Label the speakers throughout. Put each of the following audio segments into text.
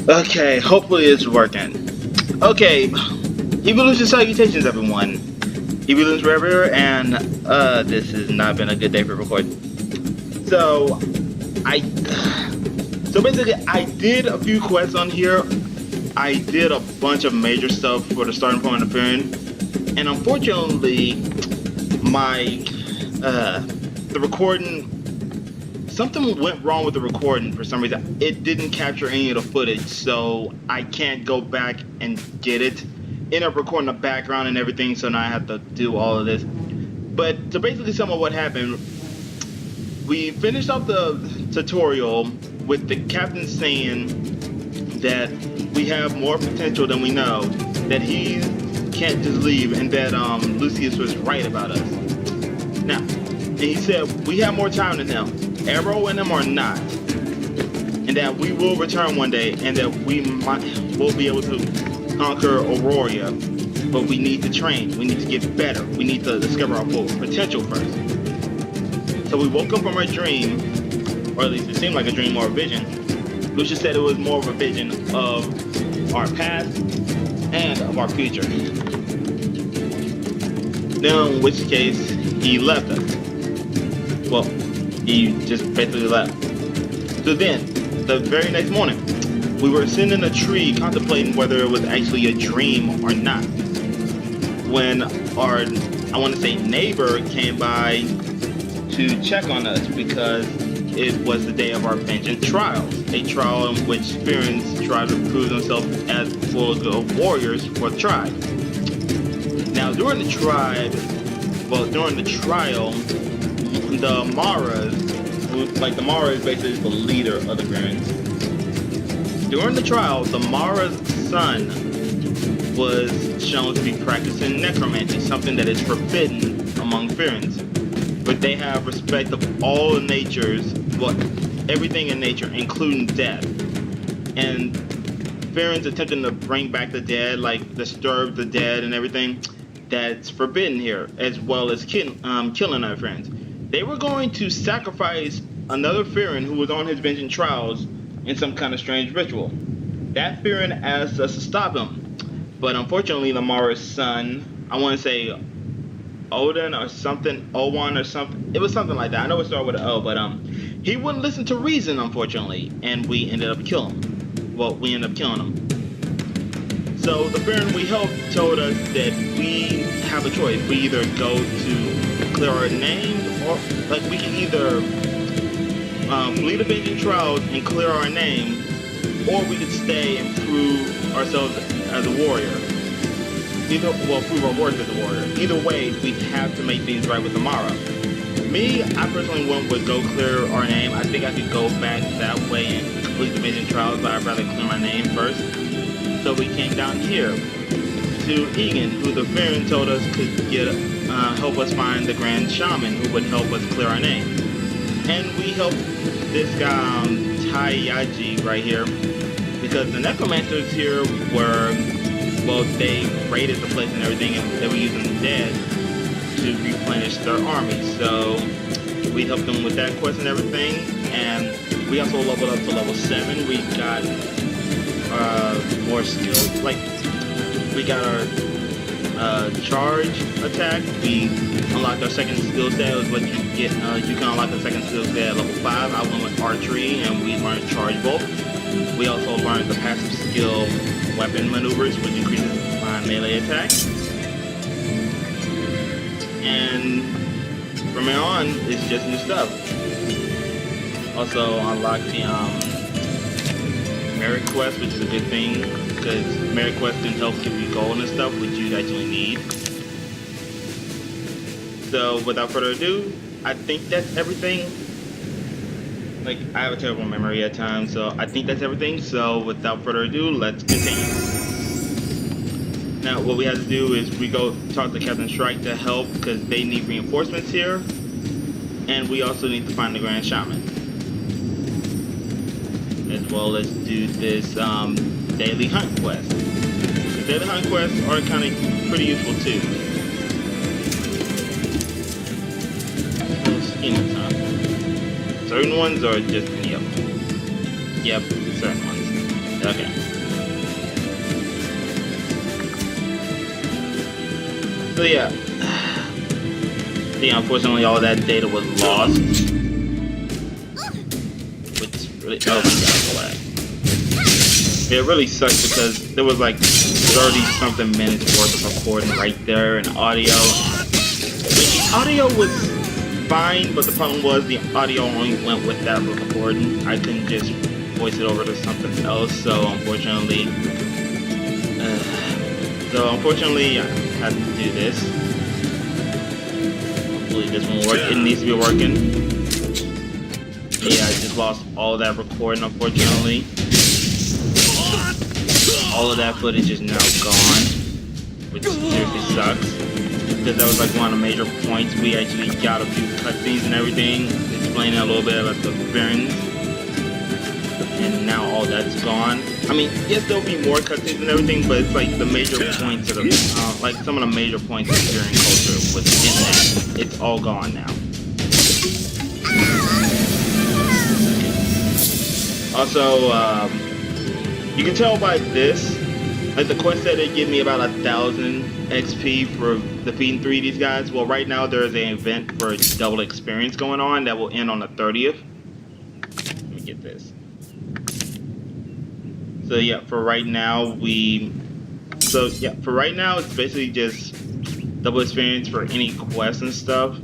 Speaker 1: Okay, hopefully it's working. Okay, evolution salutations, everyone. Evolutions forever, and this has not been a good day for recording. So, I basically I did a few quests on here. I did a bunch of major stuff for the starting point of the Trion, and unfortunately, my the recording. Something went wrong with the recording for some reason. It didn't capture any of the footage, so I can't go back and get it. Ended up recording the background and everything, so now I have to do all of this. But so basically, some of what happened, we finished off the tutorial with the captain saying that we have more potential than we know, that he can't just leave, and that Lucius was right about us. Now, and he said we have more time than him. Arrow and him or not, and that we will return one day, and that will be able to conquer Aurora, but we need to train, we need to get better, we need to discover our full potential first. So we woke up from our dream, or at least it seemed like a dream or a vision. Lucius said it was more of a vision of our past and of our future. Now, in which case, he left us. Well, he just basically left. So then, the very next morning, we were sitting in a tree contemplating whether it was actually a dream or not, when our, I want to say, neighbor came by to check on us because it was the day of our vengeance trial, a trial in which spirits tried to prove themselves as full of warriors for the tribe. Now, during the trial, the Mara, the Mara is basically the leader of the Ferens. During the trial, the Mara's son was shown to be practicing necromancy, something that is forbidden among Ferens. But they have respect of all the natures, well, everything in nature, including death. And Ferens attempting to bring back the dead, like disturb the dead and everything, that's forbidden here, as well as killing our friends. They were going to sacrifice another Trion who was on his vengeance trials in some kind of strange ritual. That Trion asked us to stop him, but unfortunately Lamara's son, I want to say Odin or something, Owan or something, it was something like that. I know it started with an O, but he wouldn't listen to reason, unfortunately, and we ended up killing him. Well, we ended up killing him. So the Trion we helped told us that we have a choice. We either go to clear our names, or like we can either flee the vengeance trials and clear our name, or we could stay and prove ourselves as a warrior. Prove our worth as a warrior. Either way, we have to make things right with the Mara. Me, I personally would go clear our name. I think I could go back that way and complete the vengeance trials, but I'd rather clear my name first. So we came down here to Egan, who the Trion told us could help us find the Grand Shaman who would help us clear our name. And we helped this guy, Tayaji, right here, because the necromancers here were, well, they raided the place and everything, and they were using the dead to replenish their army. So we helped them with that quest and everything, and we also leveled up to level 7. We got more skills, like we got our charge attack. We unlocked our second skill set, was what you get. You can unlock the second skill set at level 5. I went with archery, and we learned charge bolt. We also learned the passive skill weapon maneuvers, which increases my melee attack. And from here on, it's just new stuff. Also unlocked the merit quest, which is a good thing, because merit quest can help give you gold and stuff, which you actually need. So without further ado, I think that's everything. Like, I have a terrible memory at times, so I think that's everything. So without further ado, let's continue. Now what we have to do is we go talk to Captain Strike to help, because they need reinforcements here, and we also need to find the Grand Shaman, as well as do this daily hunt quest. The daily hunt quests are kind of pretty useful too. Little schemes, huh? Certain ones, or just any of them? Yep, certain ones. Okay. So yeah. See, unfortunately, all that data was lost. Which really, oh my god, lag. It really sucks because there was like 30-something minutes worth of recording right there and audio. The audio was fine, but the problem was the audio only went with that recording. I couldn't just voice it over to something else, so unfortunately, I had to do this. Hopefully this won't work. It needs to be working. Yeah, I just lost all that recording, unfortunately. All of that footage is now gone, which seriously sucks. Because that was like one of the major points. We actually got a few cutscenes and everything, explaining a little bit about the variants. And now all that's gone. I mean, yes, there'll be more cutscenes and everything, but it's like the major points of the, like some of the major points of the Syrian culture was in that. It's all gone now. Also, you can tell by this, like the quest said it give me about 1,000 XP for defeating 3 of these guys. Well, right now there's an event for double experience going on that will end on the 30th. Let me get this. So yeah, for right now it's basically just double experience for any quests and stuff.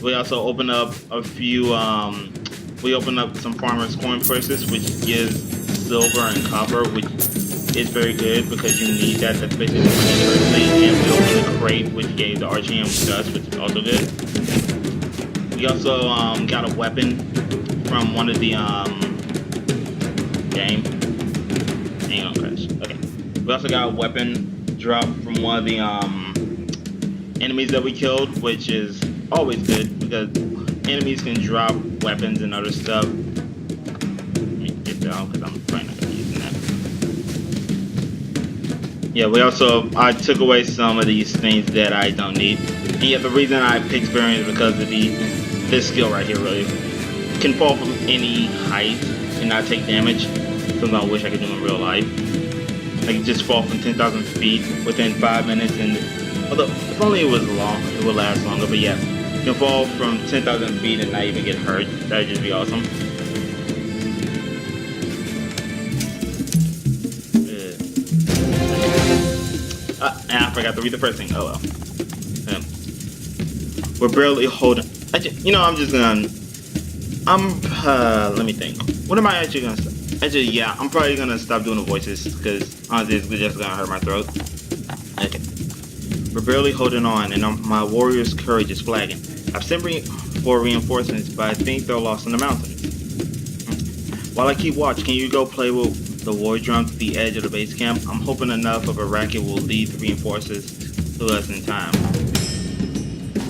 Speaker 1: We also open up a few, we open up some farmers' coin purses, which gives silver and copper, which is very good because you need that. That's basically the thing. And we opened the crate, which gave the Archeage dust, which is also good. We also got a weapon from one of the game. Hang on, crash. Okay. We also got a weapon drop from one of the enemies that we killed, which is always good because enemies can drop weapons and other stuff. Let me get that out because I'm probably not gonna be using that. Yeah, I took away some of these things that I don't need. And yeah, the reason I picked experience is because of this skill right here really can fall from any height and not take damage. Something I wish I could do in real life. Like just fall from 10,000 feet within 5 minutes, and although if only it was long, it would last longer. But yeah, you can fall from 10,000 feet and not even get hurt. That'd just be awesome. And I forgot to read the first thing. Oh well. We're barely holding. Let me think. What am I actually gonna say? Actually, yeah, I'm probably gonna stop doing the voices because honestly, it's just gonna hurt my throat. Okay. We're barely holding on, and my warrior's courage is flagging. I've sent for reinforcements, but I think they're lost in the mountains. While I keep watch, can you go play with the war drum to the edge of the base camp? I'm hoping enough of a racket will lead the reinforcements to us in time.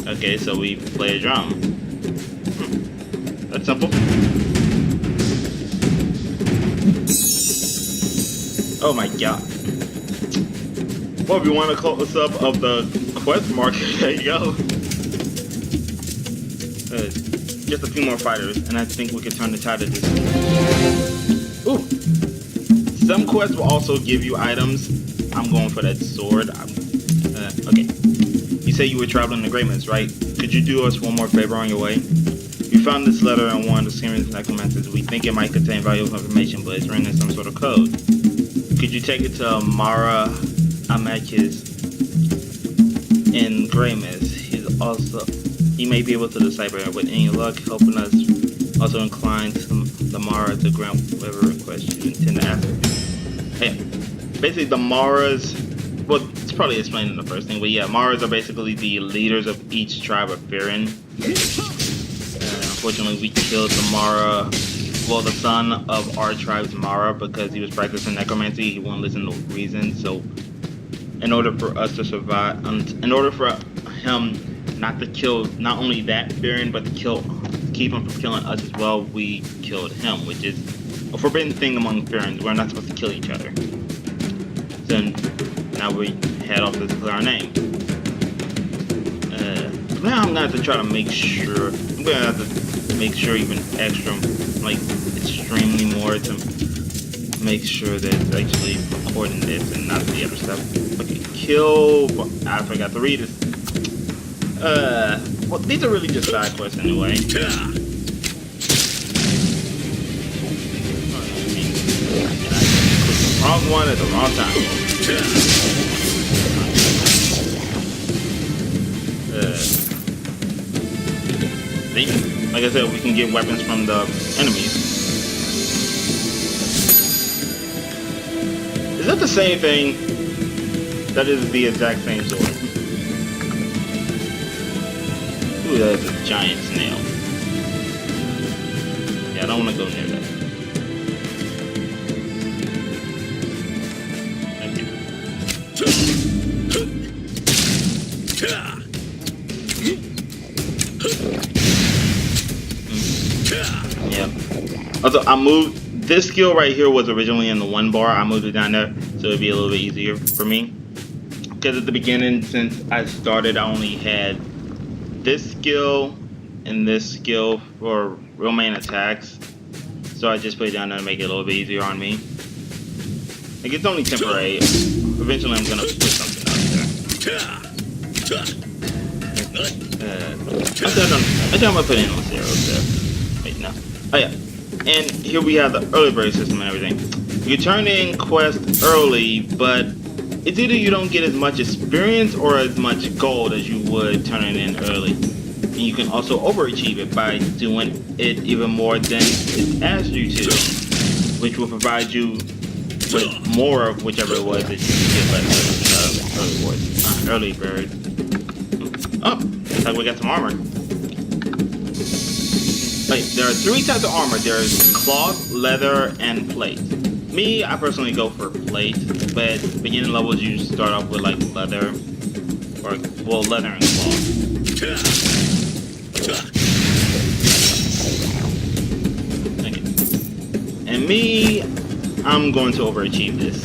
Speaker 1: Okay, so we play a drum. That's simple. Oh my god. Well, if you want a close up of the quest marker, there you go. Just a few more fighters, and I think we can turn the tide of this. Ooh. Some quests will also give you items. I'm going for that sword. Okay. You say you were traveling to Greatman's, right? Could you do us one more favor on your way? We found this letter in one of the Syrian necromancers. We think it might contain valuable information, but it's written in some sort of code. Could you take it to Mara Archeage in Greatman's? He may be able to decipher it with any luck, helping us also inclined the Mara to grant whatever request you intend to ask. Hey, basically the Maras, well, it's probably explained in the first thing, but yeah, Maras are basically the leaders of each tribe of Trion. Unfortunately, we killed the Mara, well, the son of our tribe's Mara, because he was practicing necromancy. He wouldn't listen to reason, so in order for us to survive, in order for him not to kill not only that Trion, but to keep him from killing us as well, we killed him, which is a forbidden thing among Trions. We're not supposed to kill each other. So now we head off to declare our name. Now I'm gonna have to try to make sure. I'm gonna have to make sure even extra, like extremely more to make sure that it's actually recording this and not the other stuff. Okay, kill. I forgot to read it. Well, these are really just side quests anyway. Wrong one at the wrong time. See? Like I said, we can get weapons from the enemies. Is that the same thing? That is the exact same sword. Ooh, that's a giant snail. Yeah, I don't want to go near that. Yeah. Also, I moved this skill right here was originally in the 1 bar. I moved it down there so it'd be a little bit easier for me. Because at the beginning, since I started, I only had this skill and this skill for real main attacks. So I just put it down there to make it a little bit easier on me. Like, it's only temporary. Eventually, I'm gonna put something up there. I think I'm gonna put in on zeros there. Wait, no. Oh yeah. And here we have the early bird system and everything. You turn in quests early, but it's either you don't get as much experience or as much gold as you would turning in early. And you can also overachieve it by doing it even more than it asks you to, which will provide you with more of whichever it was that you get less of early bird. Oh, looks like we got some armor. Wait, there are 3 types of armor. There's cloth, leather, and plate. Me, I personally go for plate, but beginning levels you start off with like leather, or well, leather and cloth. Okay. And me, I'm going to overachieve this.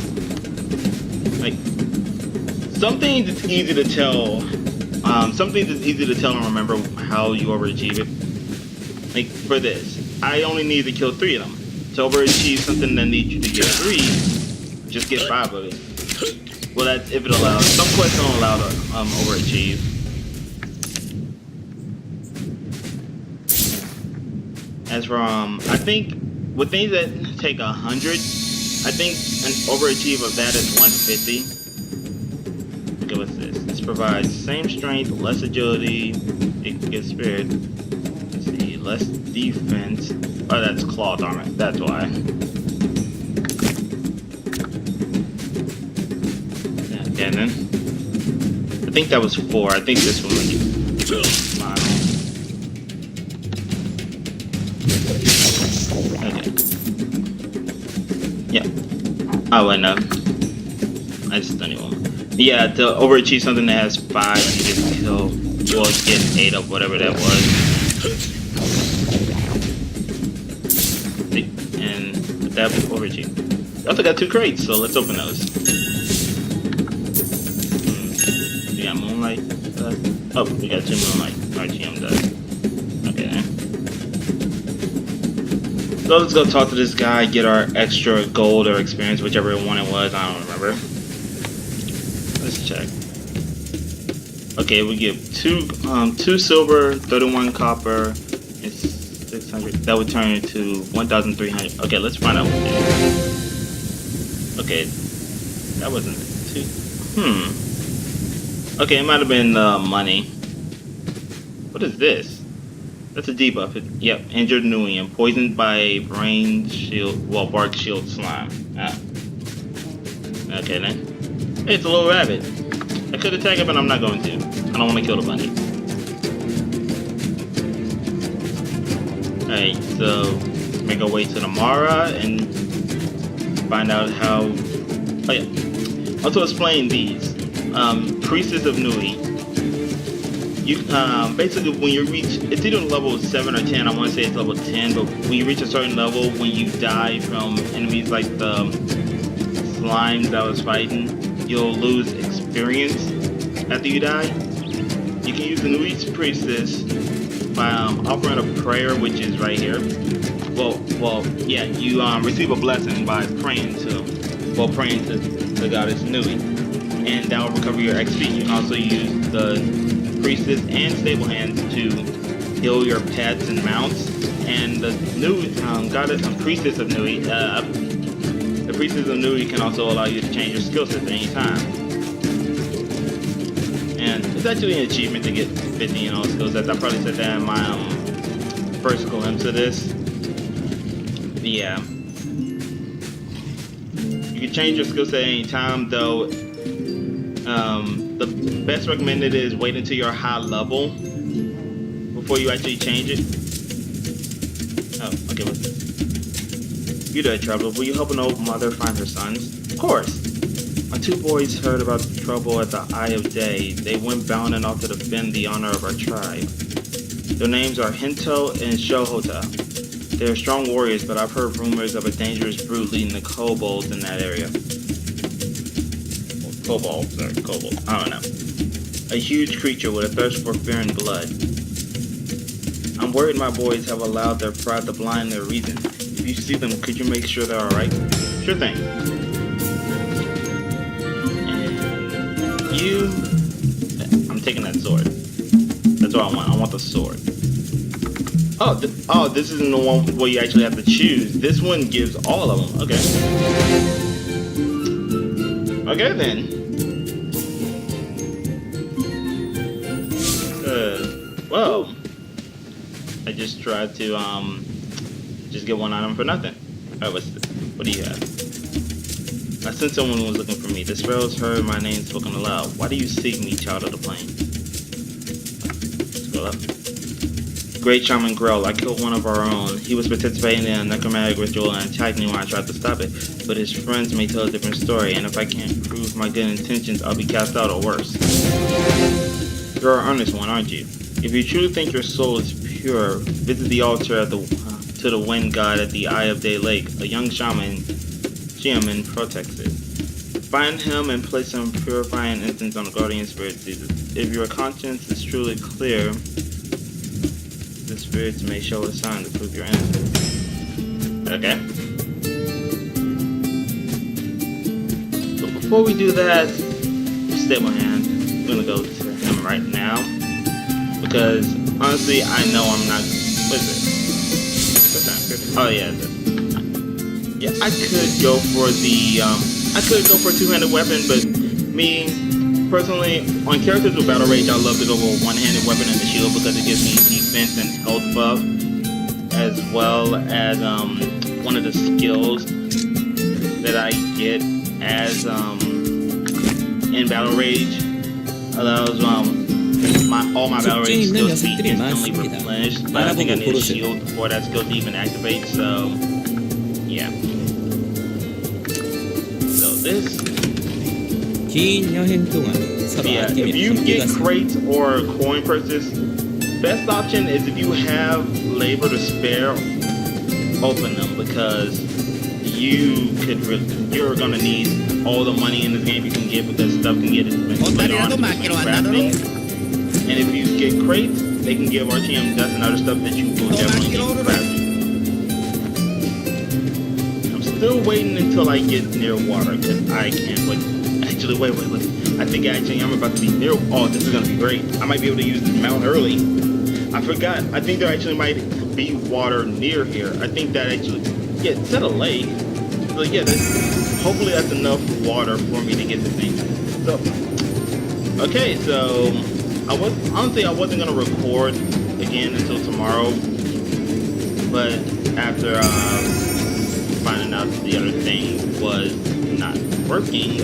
Speaker 1: Like, something that's easy to tell. Something that's easy to tell and remember how you overachieve it. Like, for this, I only need to kill 3 of them. To overachieve something that needs you to get 3, just get 5 of it. Well, that's if it allows. Some quests don't allow to overachieve. As for I think with things that take 100, I think an overachieve of that is 150. Okay, what's this? This provides same strength, less agility, it gets spirit. Let's see, less defense. Oh, that's cloth armor. That's why. Yeah, and then I think that was 4. I think this one was final. Okay. Yeah. Oh wait, no. I just don't even. Yeah, to overachieve something that has 5, you just kill. Well, get 8 of whatever that was. And that overachieve. I also got 2 crates, so let's open those. We got moonlight. Oh, we got 2 moonlight. RGM does. Okay then. So let's go talk to this guy, get our extra gold or experience, whichever one it was. I don't remember. Let's check. Okay, we give 2 silver, 31 copper, and 600. That would turn into 1,300. Okay, let's find out what it is. Okay, that wasn't too. Okay, it might have been money. What is this? That's a debuff. Yep, injured Nuian, poisoned by brain shield. Well, bark shield slime. Ah. Okay then. Hey, it's a little rabbit. I could attack it, but I'm not going to. I don't want to kill the bunny. Alright, so make our way to the Mara and find out how. Oh yeah. Also explain these. Priestess of Nui. You basically when you reach, it's either level 7 or 10. I want to say it's level 10, but when you reach a certain level, when you die from enemies like the slimes that I was fighting, you'll lose experience after you die. You can use the Nui's Priestess by offering a prayer, which is right here. Yeah, you receive a blessing by praying to the goddess Nui, and that will recover your XP. You can also use the priestess and stable hands to heal your pets and mounts, and the new goddess and priestess of Nui, the priestess of Nui can also allow you to change your skill set at any time. And it's actually an achievement to get 50 in all skill sets. I probably said that in my first glimpse of this. But yeah. You can change your skill set at any time, though. The best recommended is wait until you're high level before you actually change it. Oh, okay. What's this? You there, Traveler? Will you help an old mother find her sons? Of course. My two boys heard about the trouble at the Eye of Day. They went bounding off to defend the honor of our tribe. Their names are Hinto and Shohota. They are strong warriors, but I've heard rumors of a dangerous brute leading the kobolds in that area. Kobolds, I don't know. A huge creature with a thirst for fear and blood. I'm worried my boys have allowed their pride to blind their reason. If you see them, could you make sure they're alright? Sure thing. And I'm taking that sword. That's what I want. I want the sword. Oh, this isn't the one where you actually have to choose. This one gives all of them. Okay. Okay then. Whoa. I just tried to just get one item for nothing. Alright, what do you have? I sense someone was looking for me. The sparrows heard my name spoken aloud. Why do you seek me, child of the plain? Scroll up. Great Shaman Grell. I killed one of our own. He was participating in a necromantic ritual and attacked me when I tried to stop it. But his friends may tell a different story, and if I can't prove my good intentions, I'll be cast out or worse. You're an earnest one, aren't you? If you truly think your soul is pure, visit the altar to the wind god at the Eye of Day Lake. A young shaman protects it. Find him and place some purifying incense on the guardian spirit. If your conscience is truly clear, the spirits may show a sign to prove your innocence. Okay. But before we do that, stable hand. I'm gonna go to him right now because honestly, I know I'm not. What is it? Oh yeah. Yeah, I could go for the a two-handed weapon, but me personally, on characters with Battle Rage, I love to go with a one-handed weapon and the shield because it gives me defense and health buff, as well as one of the skills that I get as in Battle Rage allows all my Battle Rage skills to be instantly replenished, but I think I need a shield for that skill to even activate, so yeah. So this. Yeah, if you get crates or coin purses, best option is if you have labor to spare, open them because you're gonna need all the money in this game you can get because stuff can get expensive later on crafting. And if you get crates, they can give RTM dust and other stuff that you will definitely need for crafting. I'm still waiting until I get near water because I can't wait. Actually, wait. I think I'm about to be near. Oh, this is gonna be great. I might be able to use this mount early. I forgot. I think there actually might be water near here. I think that actually, yeah, it's at a lake. So yeah, hopefully that's enough water for me to get the thing. So, okay, so I wasn't gonna record again until tomorrow, but after finding out the other thing was not working.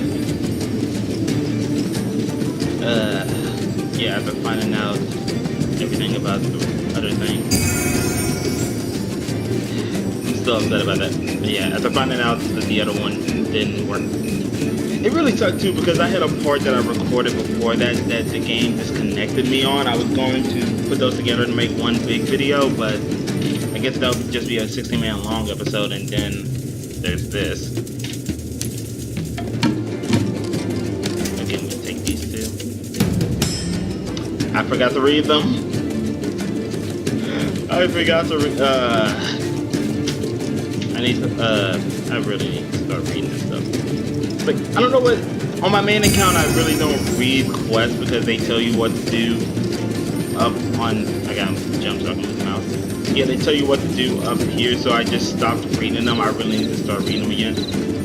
Speaker 1: Yeah, after finding out everything about the other thing, I'm still upset about that. But yeah, after finding out that the other one didn't work, it really sucked too because I had a part that I recorded before that the game disconnected me on. I was going to put those together to make one big video, but I guess that would just be a 60-minute long episode, and then there's this. I forgot to read them. I really need to start reading this stuff. Like, I don't know what, on my main account I really don't read quests because they tell you what to do up on, I got jump stuck on this mouse. Yeah, they tell you what to do up here, so I just stopped reading them. I really need to start reading them again.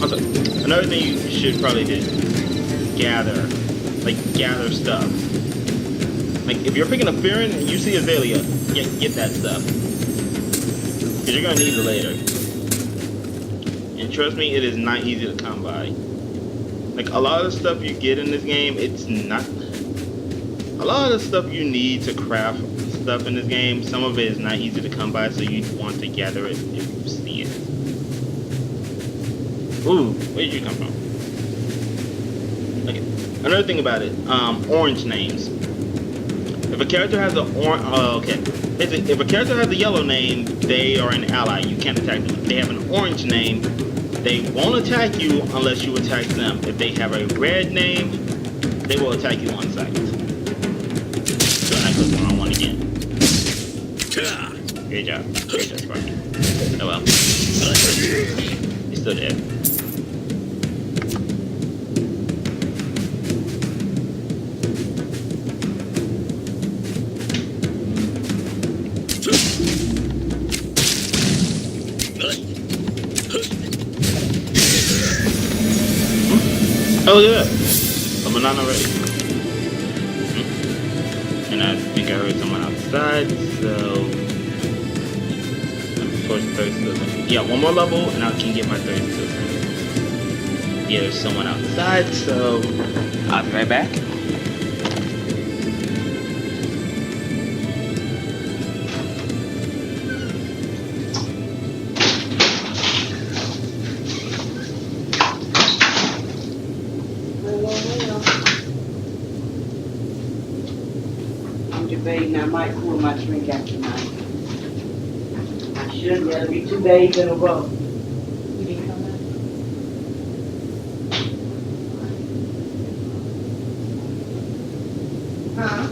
Speaker 1: Also, another thing you should probably do, gather stuff. Like, if you're picking a Fearon and you see Azalea, get that stuff. Because you're going to need it later. And trust me, it is not easy to come by. Like, a lot of the stuff you get in this game, it's not... A lot of the stuff you need to craft stuff in this game, some of it is not easy to come by, so you want to gather it if you see it. Ooh, where did you come from? Okay, another thing about it, orange names. If a character has a if a character has a yellow name, they are an ally. You can't attack them. If they have an orange name, they won't attack you unless you attack them. If they have a red name, they will attack you on sight. So I clicked the wrong one again. Great job. Great job, Sparky. Oh well. He's still dead. Oh yeah, a banana already. And I think I heard someone outside, so I'm towards the third skill. Yeah, one more level and I can get my third skill. Yeah, there's someone outside, so I'll be right back.
Speaker 2: I might pull my drink out tonight. I should. That'll be 2 days in a row. You didn't come back? Huh?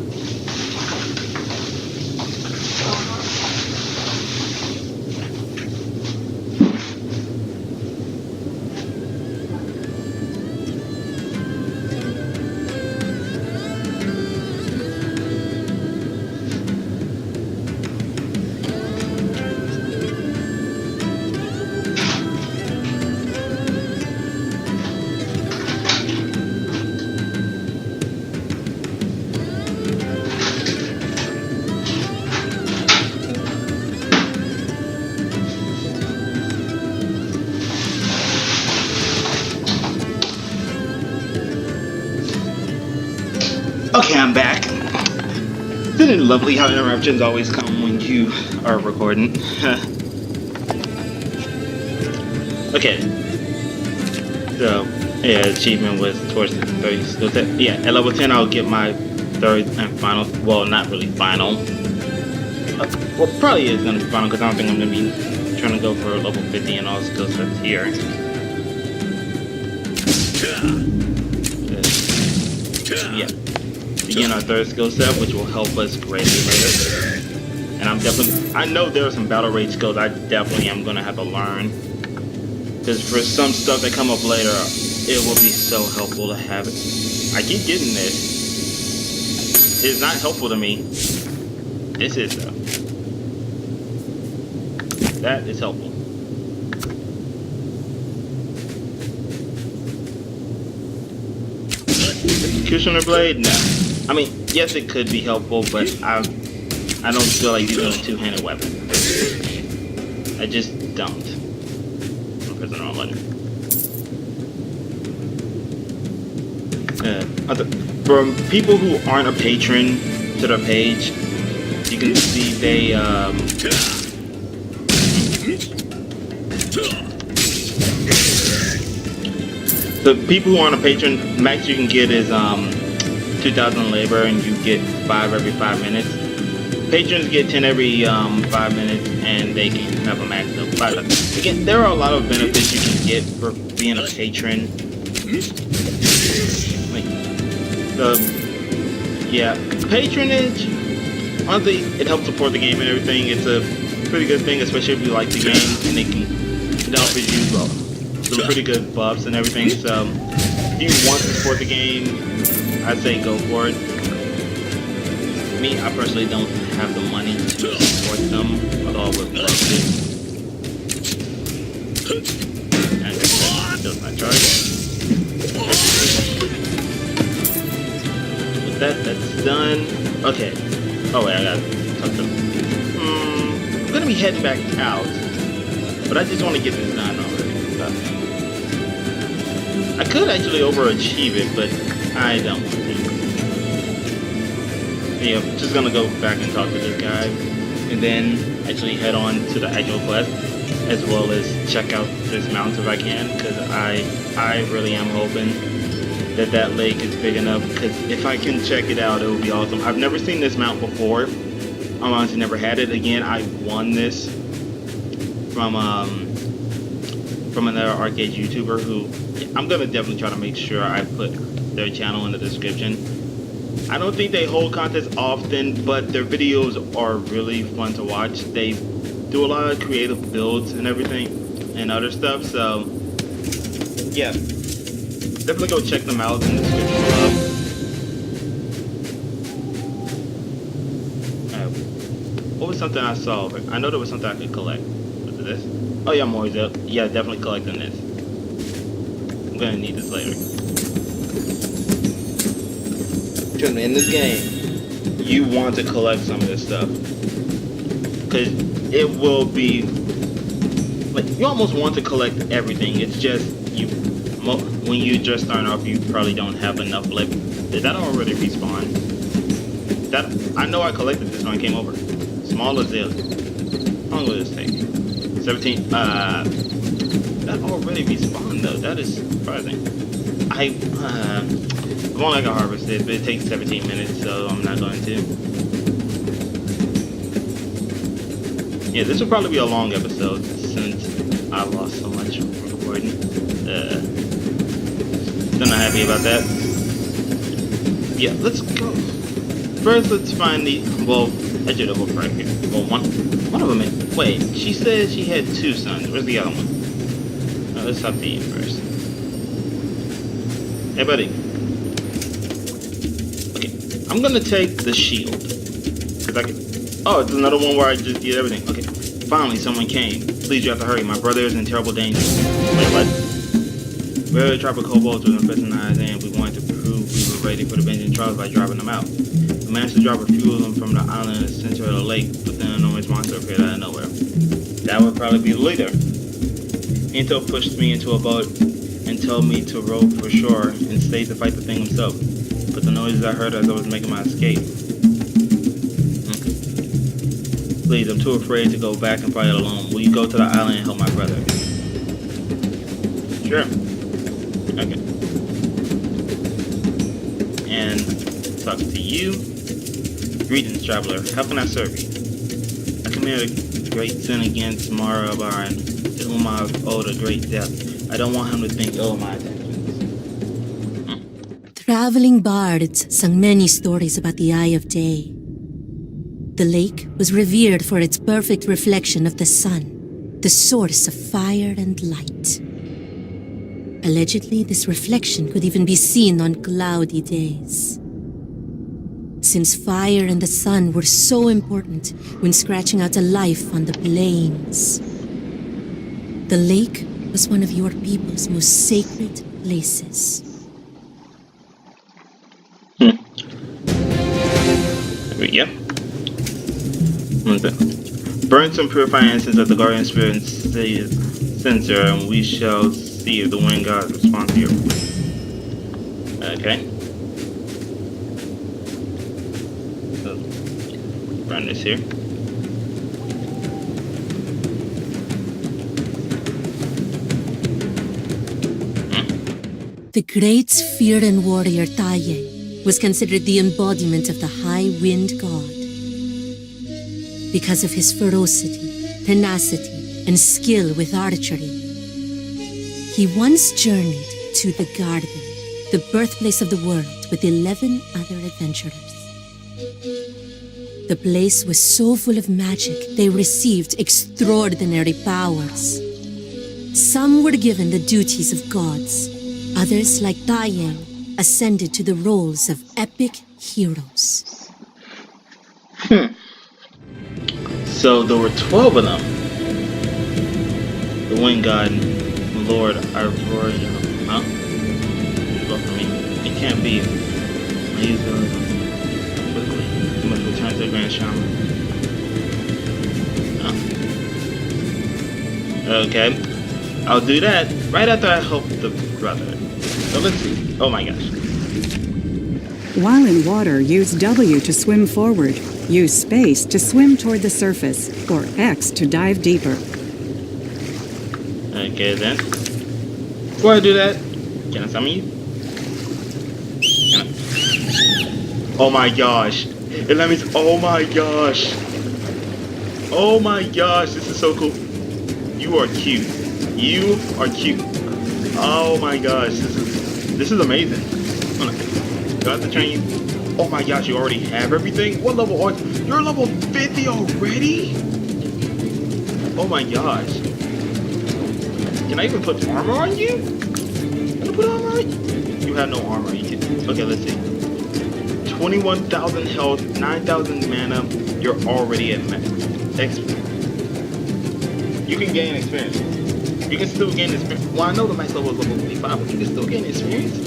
Speaker 1: Okay, I'm back. Isn't it lovely how interruptions always come when you are recording? Okay. So, yeah, achievement was towards the 30 skill set. Yeah, at level 10 I'll get my third and final, well, not really final. Well, probably is going to be final because I don't think I'm going to be trying to go for level 50 and all skill sets here. Yeah. Begin our third skill set, which will help us greatly later. And I know there are some battle rage skills I definitely am going to have to learn. Because for some stuff that come up later, it will be so helpful to have it. I keep getting this. It's not helpful to me. This is though. That is helpful. Executioner blade? No. I mean, yes, it could be helpful, but I don't feel like using a two-handed weapon. I just don't. I'm pressing the wrong button. For people who aren't a patron to their page, you can see they the people who aren't a patron, max you can get is 2,000 labor, and you get 5 every 5 minutes. Patrons get 10 every 5 minutes, and they can have a max of 5. Again, there are a lot of benefits you can get for being a patron. Like patronage. Honestly, it helps support the game and everything. It's a pretty good thing, especially if you like the game, and they can it offers you some pretty good buffs and everything. So if you want to support the game, I'd say go for it. Me, I personally don't have the money to support them, although I would love to. And that does not charge. With that, that's done. Okay. Oh wait, I gotta talk to them. I'm gonna be heading back out, but I just want to get this done already. So. I could actually overachieve it, but I don't want to. Yeah, I'm just gonna go back and talk to this guy, and then actually head on to the actual quest, as well as check out this mountain if I can, because I really am hoping that lake is big enough, because if I can check it out, it would be awesome. I've never seen this mount before. I've honestly never had it. Again, I won this from another Archeage YouTuber who I'm gonna definitely try to make sure I put their channel in the description. I don't think they hold contests often, but their videos are really fun to watch. They do a lot of creative builds and everything and other stuff, so yeah, definitely go check them out in the description below. What was something I saw? I know there was something I could collect. Was it this? Oh yeah, more up. Yeah, definitely collecting this. I'm gonna need this later. In this game, you want to collect some of this stuff, because it will be like you almost want to collect everything. It's just when you just start off, you probably don't have enough left. Did that already respawn? That I know I collected this when I came over. Small as it. How long will this take? 17. That already respawned though. That is surprising. I won't like a harvested, but it takes 17 minutes, so I'm not going to. Yeah, this will probably be a long episode since I lost so much from recording. Still not happy about that. Yeah, let's go. First, let's find the. Well, I should double right here. Well, one of them. Wait, she said she had 2 sons. Where's the other one? Let's talk to you first. Hey, buddy. I'm gonna take the shield, cause I can. Oh, it's another one where I just did everything. Okay, finally someone came. Please, you have to hurry. My brother is in terrible danger. Wait, what? We're a tribe of kobolds with infesting eyes, and we wanted to prove we were ready for the vengeance trials by driving them out. We managed to drop a few of them from the island in the center of the lake, but then an enormous monster appeared out of nowhere. That would probably be the leader. Intel pushed me into a boat and told me to row for shore and stay to fight the thing himself. But the noises I heard as I was making my escape. Please, I'm too afraid to go back and fight alone. Will you go to the island and help my brother? Sure. Okay. And talk to you. Greetings, traveler. How can I serve you? I committed a great sin against Mara Baran, to whom I have owed a great debt. I don't want him to think ill of my attentions.
Speaker 3: Traveling bards sang many stories about the Eye of Day. The lake was revered for its perfect reflection of the sun, the source of fire and light. Allegedly, this reflection could even be seen on cloudy days. Since fire and the sun were so important when scratching out a life on the plains, the lake was one of your people's most sacred places.
Speaker 1: Yep. Burn some purifying incense at the guardian spirit censer, and we shall see if the wind god responds to your. Okay. So, run this here.
Speaker 3: The great Firen warrior Taye was considered the embodiment of the High Wind God. Because of his ferocity, tenacity, and skill with archery, he once journeyed to the garden, the birthplace of the world, with 11 other adventurers. The place was so full of magic, they received extraordinary powers. Some were given the duties of gods. Others, like Trion, ascended to the roles of epic heroes.
Speaker 1: So there were 12 of them. The wind god, Lord Archeage, huh? Well, for me, it can't be. I use the you must return to the Grand Shaman. Oh. Okay, I'll do that right after I help the brother. So let's see. Oh my gosh.
Speaker 4: While in water, use W to swim forward. Use space to swim toward the surface, or X to dive deeper.
Speaker 1: Okay then. Before I do that, can I summon you? Can I? Oh my gosh. It let me. Oh my gosh. Oh my gosh. This is so cool. You are cute. You are cute. Oh my gosh. This is amazing. Hold on. Do I have to train you? Oh my gosh, you already have everything? What level are you? You're level 50 already? Oh my gosh. Can I even put armor on you? Can I put armor on you? You have no armor. You can. Okay, let's see. 21,000 health, 9,000 mana. You're already at max. You can gain experience. You can still gain experience. Well, I know the max level is level 55, but you can still gain experience.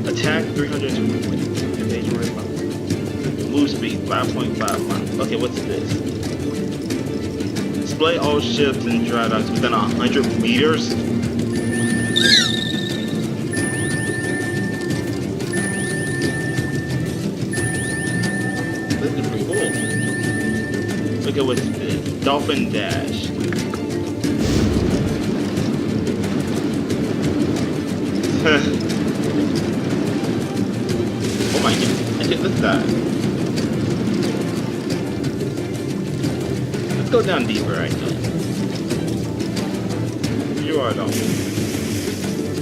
Speaker 1: Attack 320. Move speed 5.5 miles. Okay, what's this? Display all ships and dry docks within 100 meters. This is pretty cool. Okay, what's this? Dolphin Dash. Oh my god. Okay, let's dive. Let's go down deeper, actually. You are a dolphin.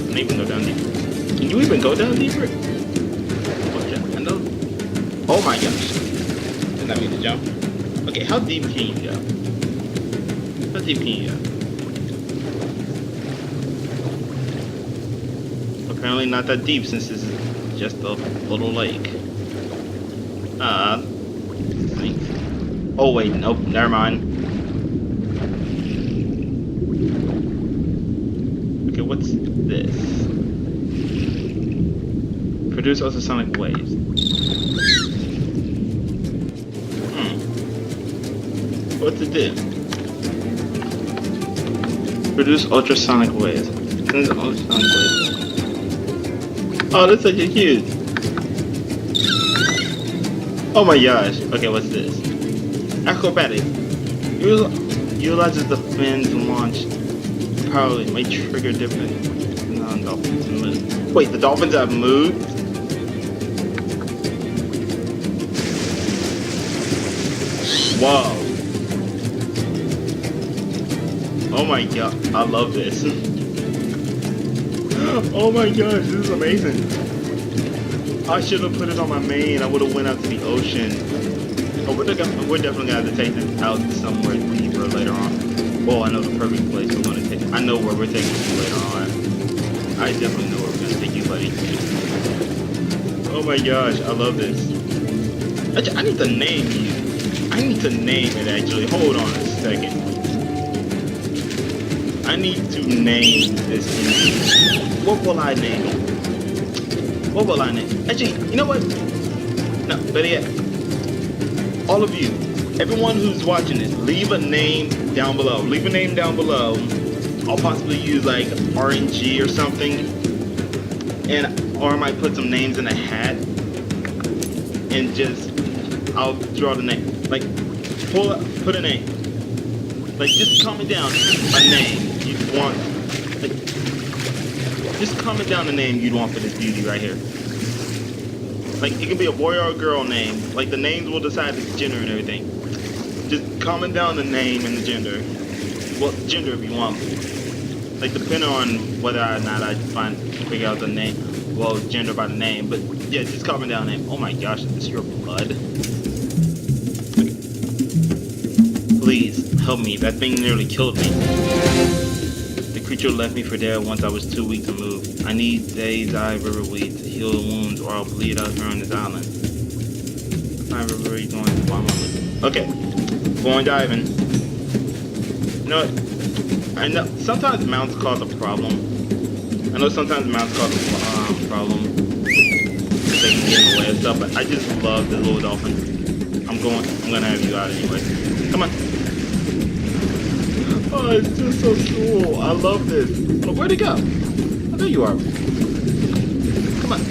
Speaker 1: Can even go down deeper? Can you even go down deeper? I know. Oh my gosh. Didn't that mean to jump? Okay, how deep can you go? How deep can you go? Apparently not that deep since this is just a little lake. Oh wait, nope, never mind. Okay, what's this? Produce ultrasonic waves. What's it do? Produce ultrasonic waves. Ultrasonic waves. Oh, that's such a cute. Oh my gosh. Okay, what's this? Acrobatic. Utilizes the fins to launch. Probably may trigger different non-dolphins move. Wait, the dolphins have moved? Wow. Oh my god. I love this. Oh my gosh, this is amazing. I should have put it on my main. I would have went out to the ocean. Oh, we're definitely gonna have to take this out somewhere deeper later on. Oh, I know the perfect place we're gonna take. I know where we're taking you later on. I definitely know where we're gonna take you, buddy. Oh my gosh, I love this. Actually, I need to name you. I need to name it actually. Hold on a second. I need to name this thing. What will I name it? What will I name? Actually, you know what? No, better yet. All of you, everyone who's watching this, leave a name down below. Leave a name down below. I'll possibly use like RNG or something, or I might put some names in a hat, and just I'll draw the name. Like, put a name. Like, just comment down a name you want. Like, just comment down the name you'd want for this beauty right here. Like, it can be a boy or a girl name. Like, the names will decide the gender and everything. Just comment down the name and the gender. Well, gender if you want. Like, depending on whether or not I figure out the name. Well, gender by the name. But, yeah, just comment down the name. Oh my gosh, is this your blood? Please, help me. That thing nearly killed me. The creature left me for dead once I was too weak to move. I need Day's Eye River Weed to heal the wounds or I'll bleed out here on this island. Eye River Weed going to bomb on. Okay. Going diving. You know what? I know sometimes mounts cause a problem. I know sometimes mounts cause a problem. They can get in the way of stuff, but I just love the little dolphin. I'm gonna have you out anyway. Come on. Oh, it's just so cool. I love this. Oh, where'd it go? Oh, there you are. Come on.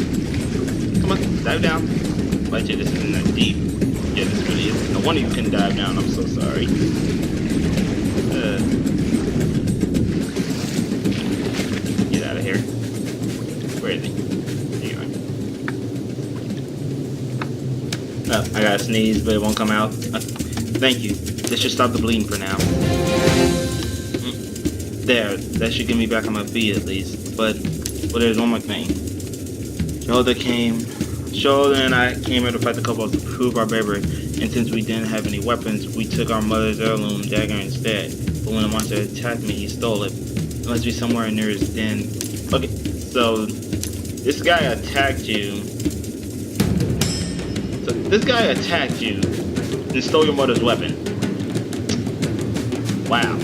Speaker 1: Come on. Dive down. But yeah, this isn't that deep. Yeah, this really is. No wonder you couldn't dive down. I'm so sorry. Get out of here. Where is he? There you are. Oh, I gotta sneeze, but it won't come out. Thank you. This should stop the bleeding for now. There, that should get me back on my feet at least. But there's one more thing. Shoulder and I came here to fight the kobolds to prove our bravery. And since we didn't have any weapons, we took our mother's heirloom dagger instead. But when the monster attacked me, he stole it. It must be somewhere near his den. Okay, so this guy attacked you. So this guy attacked you and stole your mother's weapon. Wow.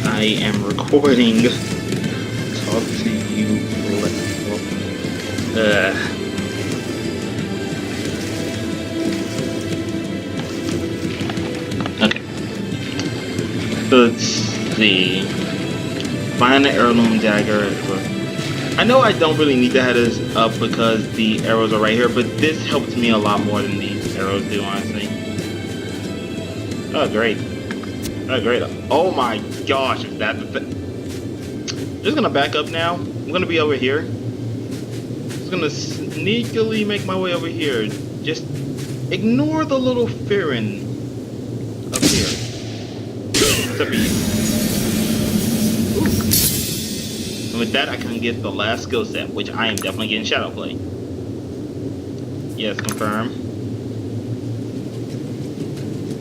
Speaker 1: I am recording. Talk to you later. Okay. So let's see. Find the heirloom dagger. I know I don't really need to have this up because the arrows are right here, but this helps me a lot more than these arrows do, honestly. Oh, great. Oh, great. Oh my gosh, is that the thing? Just gonna back up now. I'm gonna be over here. Just gonna sneakily make my way over here. Just ignore the little Farron up here. Except for you. Ooh. And with that, I can get the last skill set, which I am definitely getting Shadow Play. Yes, confirm.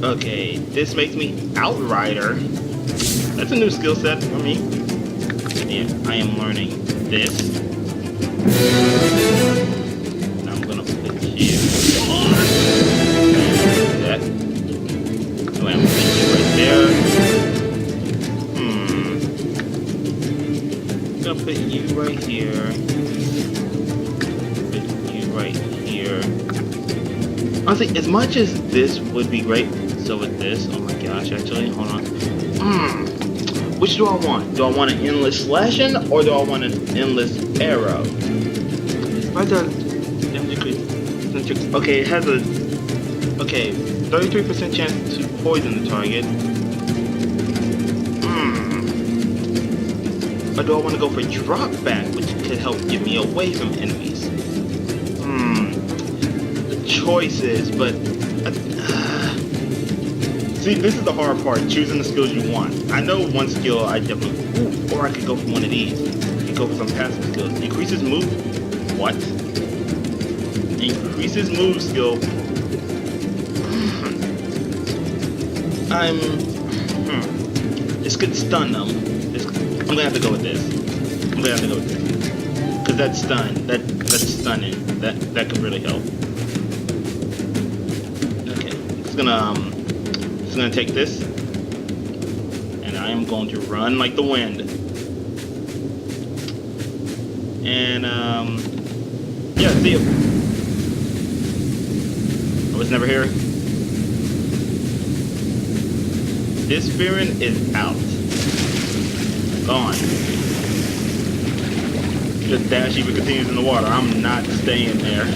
Speaker 1: Okay, this makes me Outrider. That's a new skill set for me. Yeah, I am learning this. Now I'm gonna put you. That. Oh, I'm gonna put you right there. I'm gonna put you right here. Put you right here. Honestly, as much as this would be great. So with this, oh my gosh, actually, hold on. Which do I want? Do I want an endless slashing or do I want an endless arrow? Okay, it has a 33% chance to poison the target. Or do I want to go for drop back, which could help get me away from enemies? The choices, but. See, this is the hard part, choosing the skills you want. I know one skill I definitely... Ooh, or I could go for one of these. I could go for some passive skills. Increases move... What? Increases move skill. This could stun them. I'm gonna have to go with this. Because that's stun. That's stunning. That could really help. Okay. It's gonna take this, and I am going to run like the wind. And yeah, see you. I was never here. This Farron is out. Gone. This dash even continues in the water. I'm not staying there.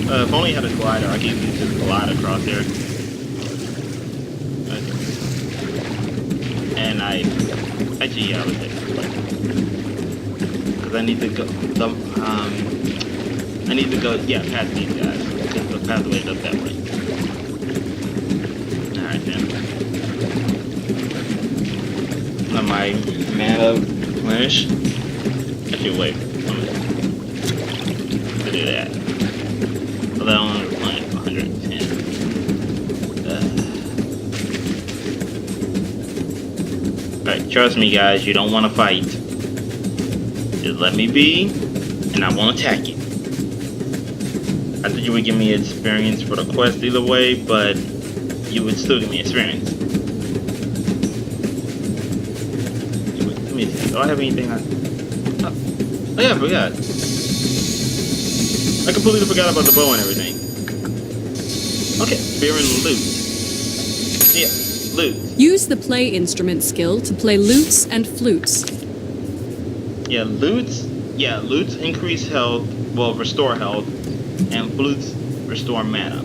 Speaker 1: If only I had a glider, I could even just glide across here. Okay. And actually, yeah, I would take this way. Because I need to go. I need to go. Yeah, past these guys. Because the pathway is up that way. All right then. Let my mana replenish. Actually, wait. To do that. Well, that only replenished 110. Alright, trust me guys, you don't want to fight. Just let me be, and I won't attack you. I thought you would give me experience for the quest either way, but you would still give me experience. Let me see, do I have anything on... Oh yeah, I forgot. I completely forgot about the bow and everything. Okay, fear and loot. Yeah, loot.
Speaker 5: Use the play instrument skill to play lutes and flutes.
Speaker 1: Yeah, loots increase health, well, restore health, and flutes restore mana.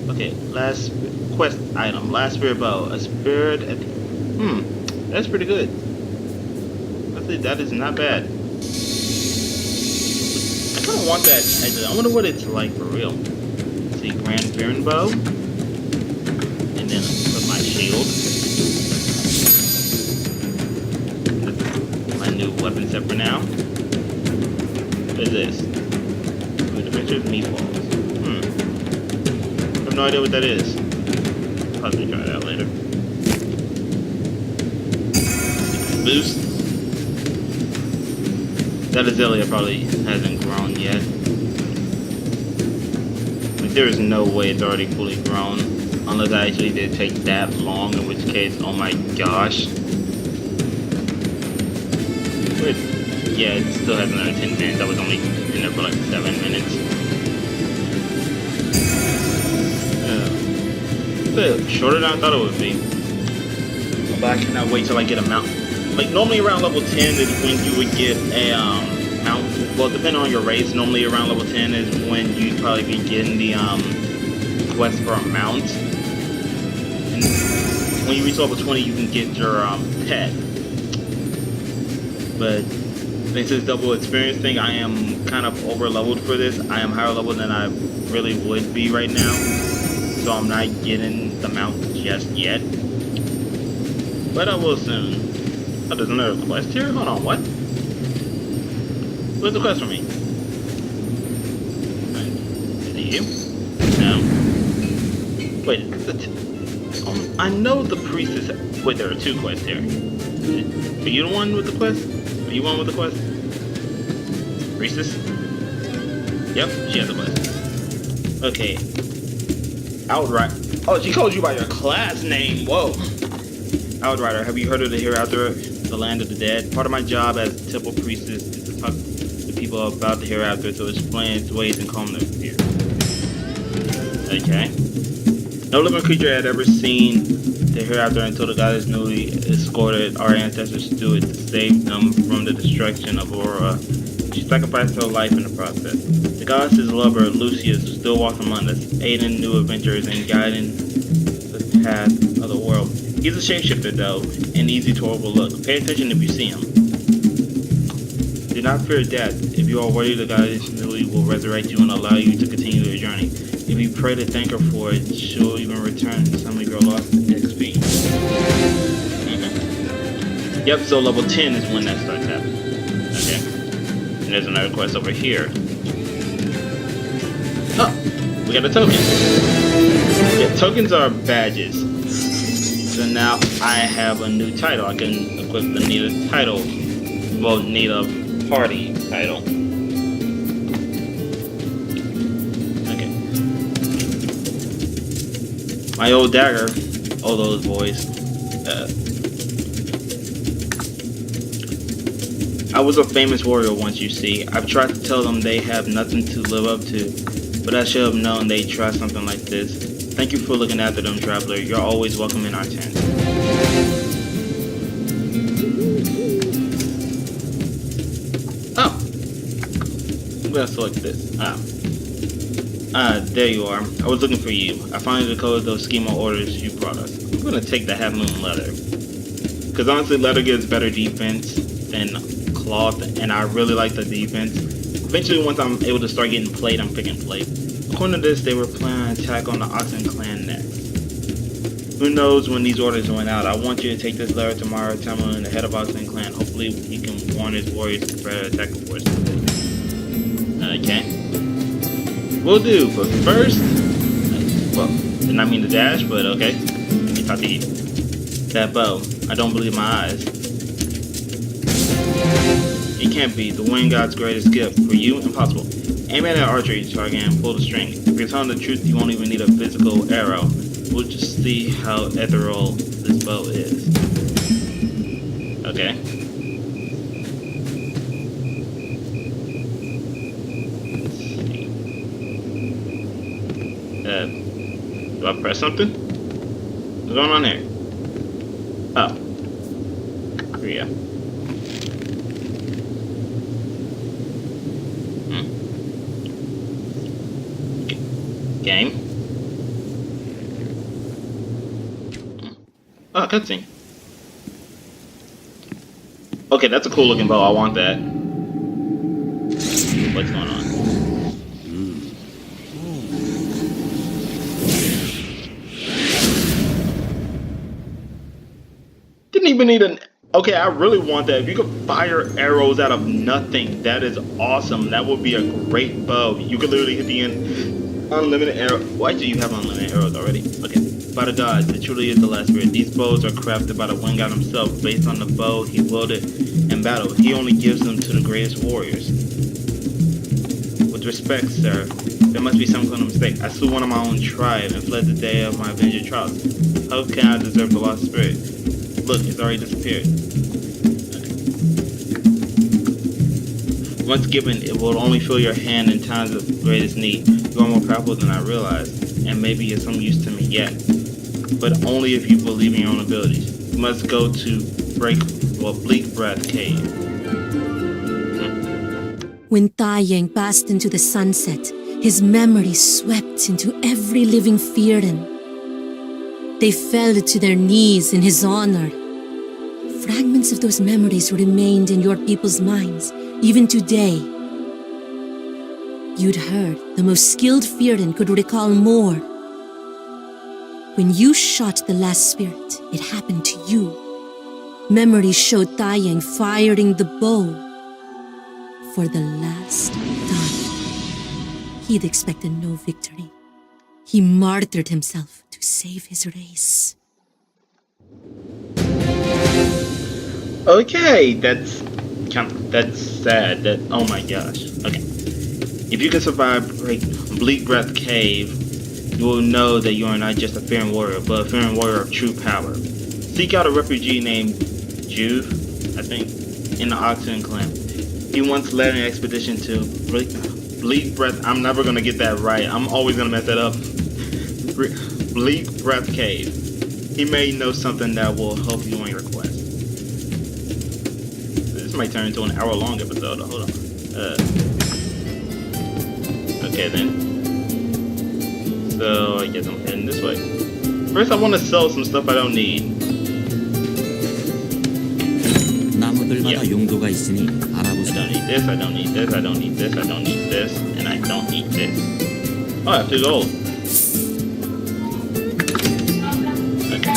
Speaker 1: Okay, last quest item, last spirit bow, a spirit at... that's pretty good. That is not bad. I kind of want that. I wonder what it's like for real. Let's see, Grand Fearing bow, and then put my shield. My new weapon set for now. What is this? Food adventures, meatballs. I have no idea what that is. I'll probably try that later. Boost. That Azalea probably hasn't grown yet. Like, there is no way it's already fully grown. Unless I actually did take that long, in which case, oh my gosh. But, yeah, it still has another 10 minutes. I was only in there for like 7 minutes. Shorter than I thought it would be. But I cannot wait till I get a mount. Like, normally around level 10 is when you would get a mount. Well, depending on your race, normally around level 10 is when you'd probably be getting the quest for a mount. And when you reach level 20, you can get your pet. But since this double experience thing, I am kind of over leveled for this. I am higher level than I really would be right now. So I'm not getting the mount just yet. But I will soon. Oh, there's another quest here? Hold on, what? Where's the quest for me? Is it you? No. Wait, I know the priestess... Wait, there are two quests here. Are you the one with the quest? Are you one with the quest? Priestess? Yep, she has the quest. Okay. Outright. Oh, she calls you by your class name. Whoa. Outrider, have you heard of the hereafter, the land of the dead? Part of my job as temple priestess is to talk to people about the hereafter, to explain its ways and calm their fear. Okay. No living creature had ever seen the hereafter until the goddess newly escorted our ancestors to it to save them from the destruction of Aurora. She sacrificed her life in the process. The goddess's lover, Lucius, still walks among us, aiding new adventures and guiding the path of the world. He's a shapeshifter, though, and easy to overlook. Pay attention if you see him. Do not fear death. If you are worthy, the goddess newly will resurrect you and allow you to continue your journey. If you pray to thank her for it, she'll even return some of your lost XP. Okay. Yep, so level 10 is when that starts happening. Okay. And there's another quest over here. Oh, we got a token. Yeah, tokens are badges. So now I have a new title. I can equip the need a title. Well, need a party title. Okay. My old dagger. Oh, those boys. I was a famous warrior once, you see. I've tried to tell them they have nothing to live up to, but I should have known they'd try something like this. Thank you for looking after them, traveler. You're always welcome in our tent. Oh! I'm gonna select this. There you are. I was looking for you. I finally decoded those schema orders you brought us. I'm gonna take the Half Moon leather. Because honestly, leather gives better defense than cloth, and I really like the defense. Eventually, once I'm able to start getting played, I'm picking plate. According to this, they were planning an attack on the Oxen clan next. Who knows when these orders went out? I want you to take this letter to Mara Tamlin, the head of Oxen clan. Hopefully, he can warn his warriors to prepare to attack the force. Okay. Will do, but first... Well, did not mean to dash, but okay. Let me talk to you. That bow. I don't believe my eyes. It can't be. The wind god's greatest gift. For you, impossible. Aim at an archery target and pull the string. If you're telling the truth, you won't even need a physical arrow. We'll just see how ethereal this bow is. Okay. Let's see. Do I press something? What's going on there? Oh. Here we go. Game. Oh, cutscene. Okay, that's a cool looking bow. I want that. What's going on? Didn't even need an... Okay, I really want that. If you could fire arrows out of nothing, that is awesome. That would be a great bow. You could literally hit the end. Unlimited arrow. Why do you have unlimited arrows already? Okay. By the gods, it truly is the last spirit. These bows are crafted by the wind god himself based on the bow he wielded in battle. He only gives them to the greatest warriors. With respect, sir, there must be some kind of mistake. I slew one of my own tribe and fled the day of my avenging trials. How can I deserve the lost spirit? Look, it's already disappeared. Once given, it will only fill your hand in times of greatest need. You are more powerful than I realized, and maybe it's some use to me yet. But only if you believe in your own abilities. You must go to Bleak Breath Cave.
Speaker 3: When Tai Yang passed into the sunset, his memories swept into every living Fearin. They fell to their knees in his honor. Fragments of those memories remained in your people's minds, even today. You'd heard the most skilled Fearin could recall more. When you shot the last spirit, it happened to you. Memories showed Tai Yang firing the bow for the last time. He'd expected no victory. He martyred himself to save his race.
Speaker 1: Okay, that's sad. That, oh my gosh. Okay. If you can survive Bleak Breath Cave, you will know that you are not just a Fearin warrior, but a Fearin warrior of true power. Seek out a refugee named Juve, I think, in the Oxen clan. He once led an expedition to Bleak Breath. I'm never gonna get that right. I'm always gonna mess that up. Bleak Breath Cave. He may know something that will help you on your quest. This might turn into an hour-long episode. Hold on. Okay then. So I guess I'm heading this way. First, I want to sell some stuff I don't need. Yeah. I don't need this. I don't need this. I don't need this. I don't need this, and I don't need this. Oh, I have 2 gold. Okay.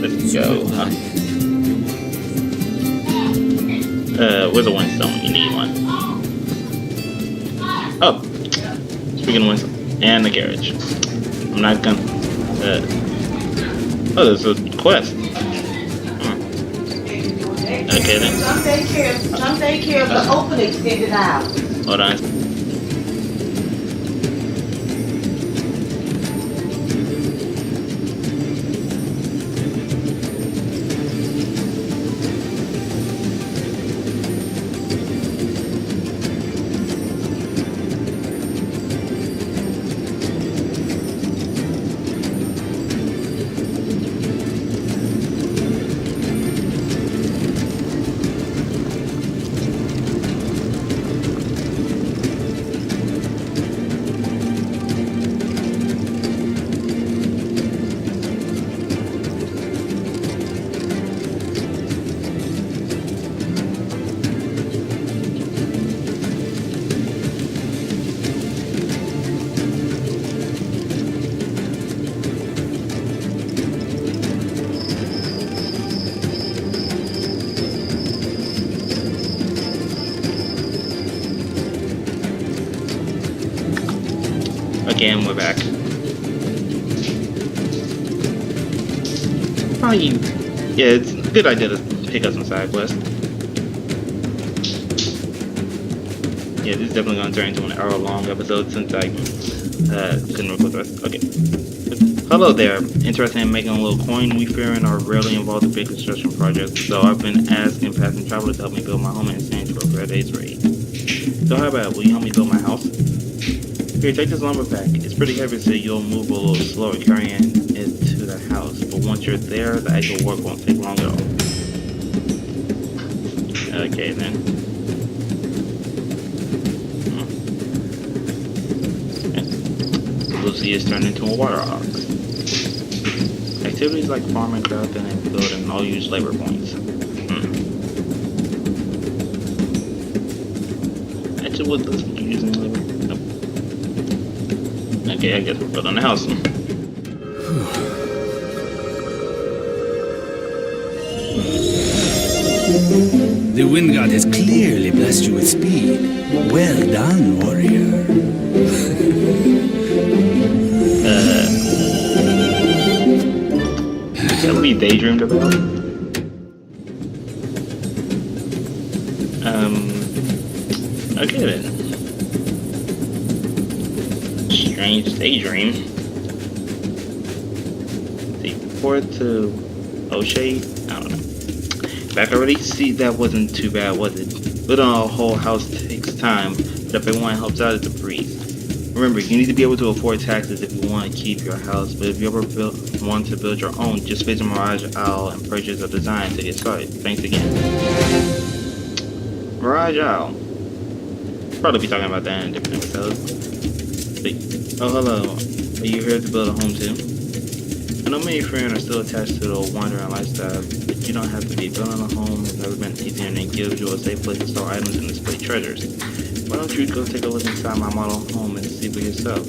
Speaker 1: Let's go. Where's a whinstone? You need one. Oh, speaking of whinstone, and the garage. I'm not gonna. Oh, there's a quest. Okay then.
Speaker 2: Some take care of the open extended hours.
Speaker 1: Hold on. Okay, and we're back. Probably, yeah, it's a good idea to pick up some side quests. Yeah, this is definitely going to turn into an hour-long episode since I couldn't record the rest. Okay. Hello there. Interested in making a little coin? We fearing are rarely involved in big construction projects, so I've been asking passing travelers to help me build my home in exchange for a fair day's rate. So how about, will you help me build my house? Here, take this lumber pack. It's pretty heavy, so you'll move a little slower carrying it to the house, but once you're there, the actual work won't take long at all. Okay, then. Lucy is turned into a water ox. Activities like farming, crafting, and building all use labor points. Actually, what does you using labor? Nope. Okay, I guess we're building a house.
Speaker 6: The wind god has clearly blessed you with speed. Well done, warrior.
Speaker 1: Is that what he daydreamed about? Okay then. Strange daydream. The port to O'Shea? I don't know. Back already? See, that wasn't too bad, was it? Building a whole house takes time, but if everyone helps out, it's a breeze. Remember, you need to be able to afford taxes if you want to keep your house, but if you ever want to build your own, just visit Mirage Isle and purchase a design to get started. Thanks again. Mirage Isle. Probably be talking about that in a different episode. Oh, hello. Are you here to build a home too? I know many friends are still attached to the wandering lifestyle, but you don't have to be. Building a home has never been easier and it gives you a safe place to store items and display treasures. Why don't you go take a look inside my model home and see for yourself?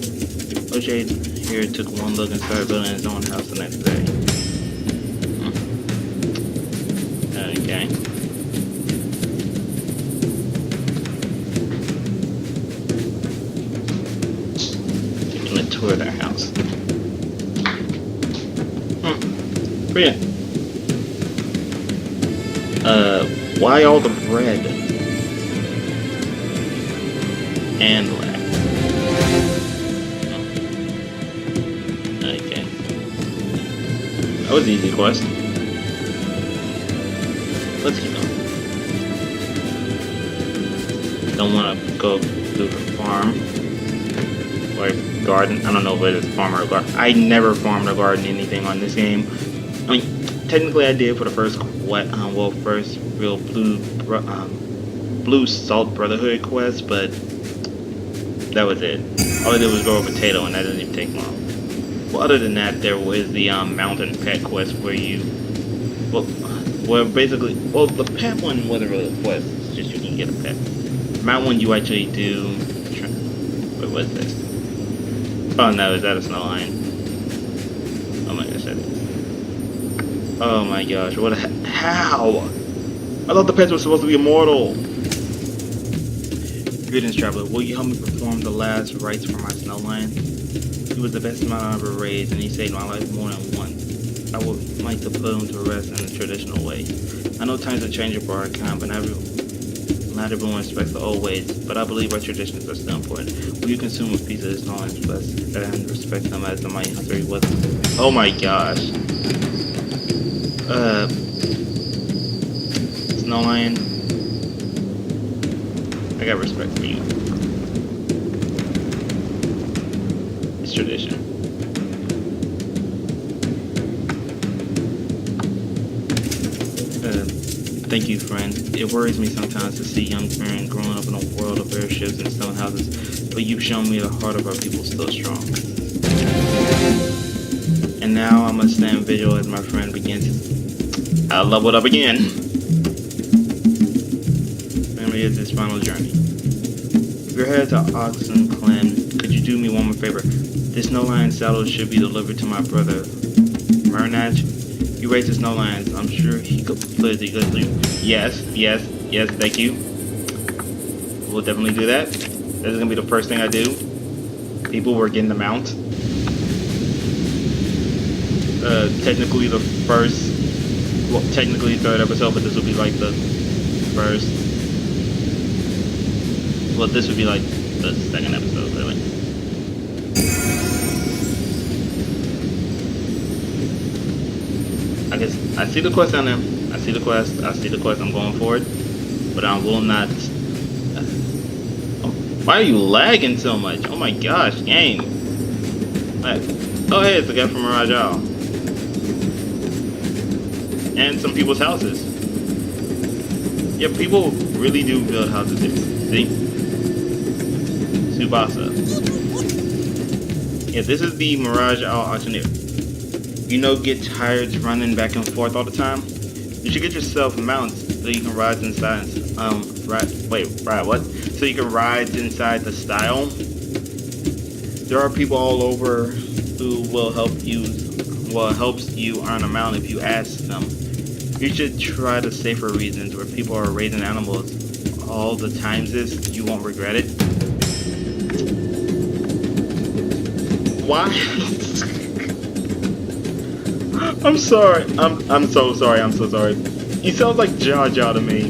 Speaker 1: O'Shea here took one look and started building his own house the next day. Okay. Taking a tour of their house. Brilliant. Why all the bread? And lack. Okay. That was an easy quest. Let's keep going. Don't want to go to the farm. Or garden. I don't know if it's farm or garden. I never farmed or garden anything on this game. I mean, technically I did for the first first real blue salt brotherhood quest, but that was it. All I did was grow a potato, and that didn't even take long. Well, other than that, there was the mountain pet quest where you, basically, the pet one wasn't really a quest. It's just you can get a pet. The mountain one you actually do. What was this? Oh no, is that a snow lion? Oh my gosh, that is. Oh my gosh, how? I thought the pets were supposed to be immortal. Greetings, traveler. Will you help me perform the last rites for my snow lion? He was the best man I ever raised, and he saved my life more than once. I would like to put him to rest in the traditional way. I know times are changing for our kind, but not everyone respects the old ways, but I believe our traditions are still important. Will you consume a piece of his snow lion's flesh and respect him as the mighty hunter he was? Oh my gosh. Snow lion. I got respect for you. It's tradition. Thank you, friend. It worries me sometimes to see young parents growing up in a world of airships and stone houses, but you've shown me the heart of our people still strong. And now I must stand vigil as my friend begins. I'll level it up again. Family is his final journey. If you're headed to Oxen Clan, could you do me one more favor? This snow lion saddle should be delivered to my brother, Murnach. He raised snow lions. I'm sure he could put it to good sleep. Yes, thank you. We'll definitely do that. This is gonna be the first thing I do. people were getting the mount. Technically the first, well, technically third episode, but this would be like the first. Well, this would be like the second episode, really. I guess I see the quest down there. I see the quest. I'm going for it, but I will not. Why are you lagging so much? Oh my gosh, game. Oh hey, it's the guy from Mirage Isle. And some people's houses. Yeah, people really do build houses here. See? Tsubasa. Yeah, this is the Mirage Isle Auctioneer. You know, get tired running back and forth all the time? You should get yourself mounts so you can ride inside. Ride what? So you can ride inside the style. There are people all over who will helps you earn a mount if you ask them. You should try the safer reasons where people are raising animals all the times you won't regret it. Why? I'm sorry. I'm so sorry. I'm so sorry. He sounds like Jar Jar to me.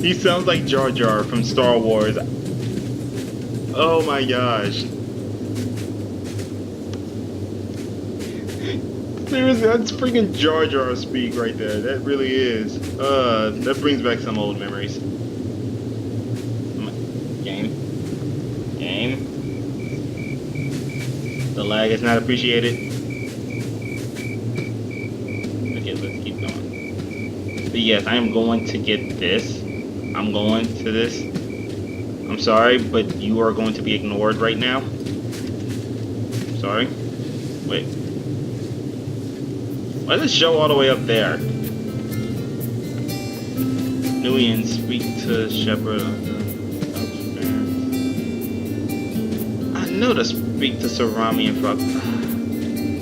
Speaker 1: He sounds like Jar Jar from Star Wars. Oh my gosh. Seriously, that's freaking Jar Jar speak right there. That really is. That brings back some old memories. Game. The lag is not appreciated. Okay, let's keep going. But yes, I am going to get this. I'm going to this. I'm sorry, but you are going to be ignored right now. Sorry. Wait. Why does it show all the way up there? Nuian, speak to Shepherd of the I know to speak to Sarami and Frog.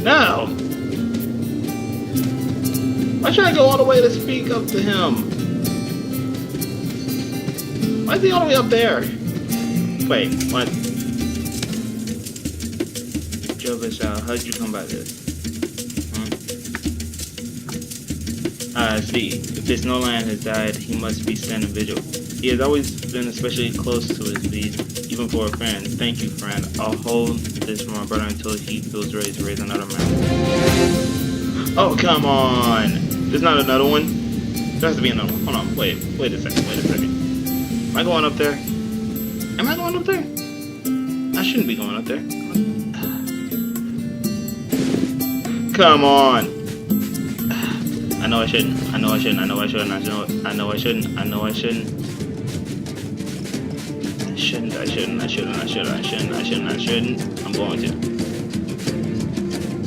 Speaker 1: No! Why should I go all the way to speak up to him? Why is he all the way up there? Wait, what? Jovish, how'd you come by this? I see. If his Snowland has died, he must be standing vigil. He has always been especially close to his beast, even for a friend. Thank you, friend. I'll hold this for my brother until he feels ready to raise another mountain. Oh, come on! There's not another one? There has to be another one. Hold on, wait a second. Am I going up there? Am I going up there? I shouldn't be going up there. Come on! I know I shouldn't. I'm going to.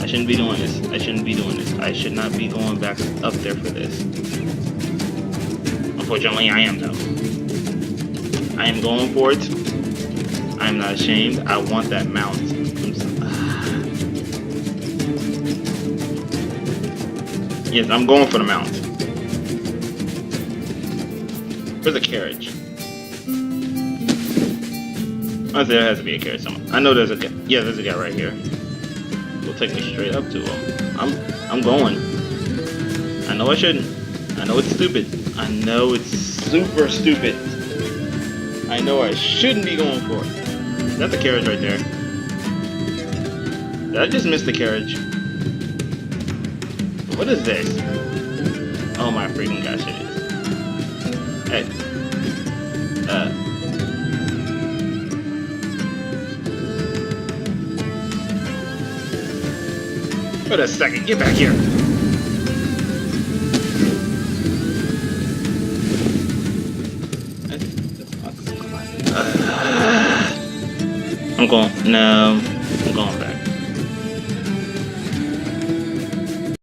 Speaker 1: I shouldn't be doing this. I should not be going back up there for this. Unfortunately, I am though. I am going for it. I am not ashamed. I want that mount. Yes, I'm going for the mount. Where's the carriage? There has to be a carriage somewhere. I know there's a guy. Yeah, there's a guy right here. Will take me straight up to him. I'm going. I know I shouldn't. I know it's stupid. I know it's super stupid. I know I shouldn't be going for it. That's a carriage right there. Did I just miss the carriage? What is this? Oh my freaking gosh, it is. Hey. Wait a second, get back here. I'm going, no.